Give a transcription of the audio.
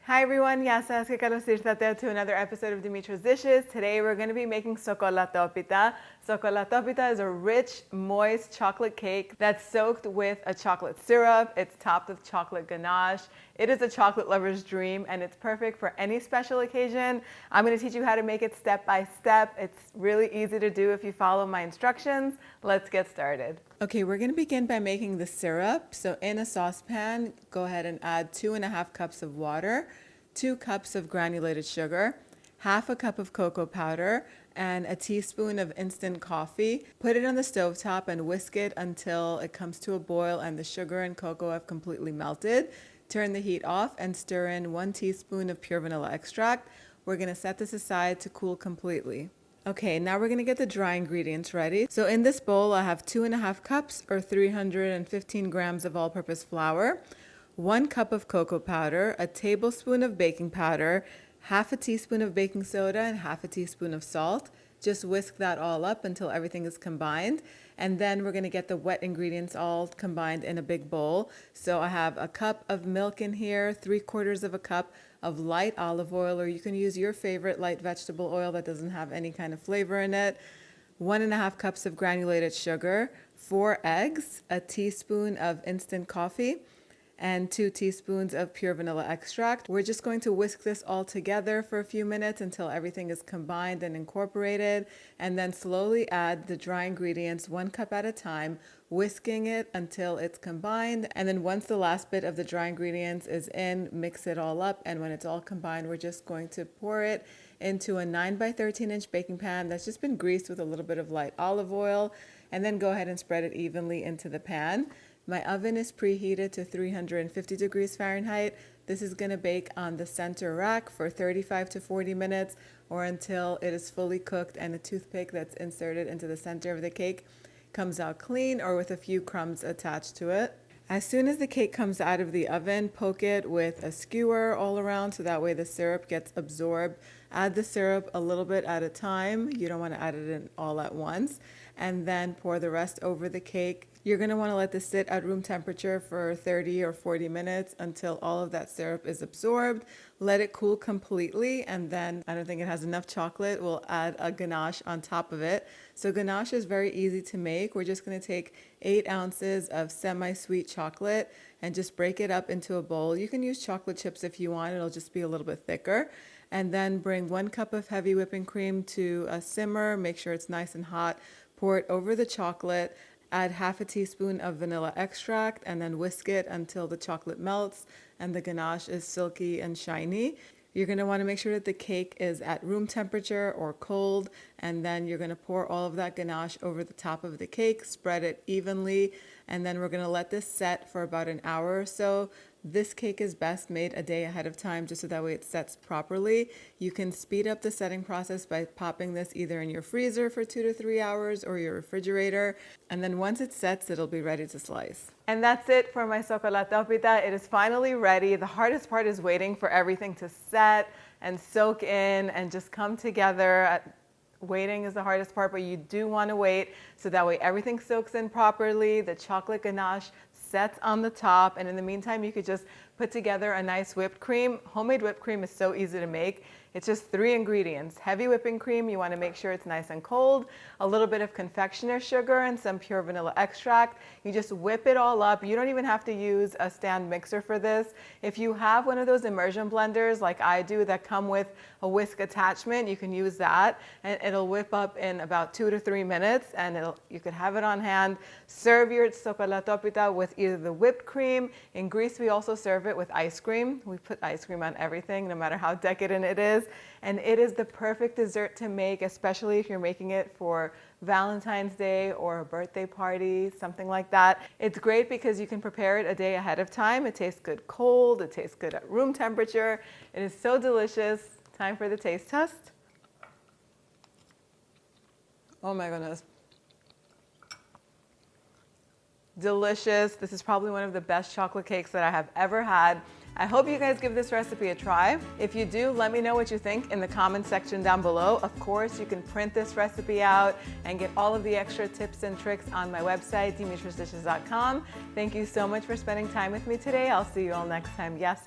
Hi everyone, yasas que kalosirtate to another episode of Dimitra's Dishes. Today we're going to be making Sokolatopita. Sokolatopita is a rich, moist chocolate cake that's soaked with a chocolate syrup. It's topped with chocolate ganache. It is a chocolate lover's dream and it's perfect for any special occasion. I'm going to teach you how to make it step by step. It's really easy to do if you follow my instructions. Let's get started. Okay, we're going to begin by making the syrup. So in a saucepan, go ahead and add 2.5 cups of water, 2 cups of granulated sugar, half a cup of cocoa powder, and a teaspoon of instant coffee. Put it on the stovetop and whisk it until it comes to a boil and the sugar and cocoa have completely melted. Turn the heat off and stir in 1 teaspoon of pure vanilla extract. We're going to set this aside to cool completely. Okay, now we're going to get the dry ingredients ready. So in this bowl, I have 2.5 cups or 315 grams of all-purpose flour, 1 cup of cocoa powder, a tablespoon of baking powder, half a teaspoon of baking soda, and half a teaspoon of salt. Just whisk that all up until everything is combined. And then we're going to get the wet ingredients all combined in a big bowl. So I have a cup of milk in here, 3/4 of a cup of light olive oil, or you can use your favorite light vegetable oil that doesn't have any kind of flavor in it, 1.5 cups of granulated sugar, 4 eggs, a teaspoon of instant coffee, and 2 teaspoons of pure vanilla extract. We're just going to whisk this all together for a few minutes until everything is combined and incorporated, and then slowly add the dry ingredients 1 cup at a time, whisking it until it's combined. And then once the last bit of the dry ingredients is in, mix it all up, and when it's all combined, we're just going to pour it into a 9 by 13 inch baking pan that's just been greased with a little bit of light olive oil, and then go ahead and spread it evenly into the pan. My oven is preheated to 350 degrees Fahrenheit. This is going to bake on the center rack for 35 to 40 minutes or until it is fully cooked and a toothpick that's inserted into the center of the cake comes out clean or with a few crumbs attached to it. As soon as the cake comes out of the oven, poke it with a skewer all around so that way the syrup gets absorbed. Add the syrup a little bit at a time. You don't want to add it in all at once. And then pour the rest over the cake. You're going to want to let this sit at room temperature for 30 or 40 minutes until all of that syrup is absorbed. Let it cool completely, and then I don't think it has enough chocolate. We'll add a ganache on top of it. So ganache is very easy to make. We're just going to take 8 ounces of semi-sweet chocolate and just break it up into a bowl. You can use chocolate chips if you want. It'll just be a little bit thicker. And then bring 1 cup of heavy whipping cream to a simmer. Make sure it's nice and hot. Pour it over the chocolate. Add half a teaspoon of vanilla extract and then whisk it until the chocolate melts and the ganache is silky and shiny. You're going to want to make sure that the cake is at room temperature or cold, and then you're going to pour all of that ganache over the top of the cake, spread it evenly, and then we're going to let this set for about an hour or so. This cake is best made a day ahead of time just so that way it sets properly. You can speed up the setting process by popping this either in your freezer for 2 to 3 hours or your refrigerator. And then once it sets, it'll be ready to slice. And that's it for my Sokolatopita. It is finally ready. The hardest part is waiting for everything to set and soak in and just come together. Waiting is the hardest part, but you do want to wait so that way everything soaks in properly. The chocolate ganache sets on the top, and in the meantime you could just put together a nice whipped cream. Homemade whipped cream is so easy to make. It's just 3 ingredients. Heavy whipping cream, you want to make sure it's nice and cold, a little bit of confectioner sugar and some pure vanilla extract. You just whip it all up. You don't even have to use a stand mixer for this. If you have one of those immersion blenders like I do that come with a whisk attachment, you can use that and it'll whip up in about 2 to 3 minutes, and you could have it on hand. Serve your Sokolatopita with either the whipped cream. In Greece we also serve it with ice cream. We put ice cream on everything no matter how decadent it is. And it is the perfect dessert to make, especially if you're making it for Valentine's Day or a birthday party, something like that. It's great because you can prepare it a day ahead of time. It tastes good cold. It tastes good at room temperature. It is so delicious. Time for the taste test. Oh my goodness. Delicious. This is probably one of the best chocolate cakes that I have ever had. I hope you guys give this recipe a try. If you do, let me know what you think in the comment section down below. Of course, you can print this recipe out and get all of the extra tips and tricks on my website, dimitrasdishes.com. Thank you so much for spending time with me today. I'll see you all next time. Yes,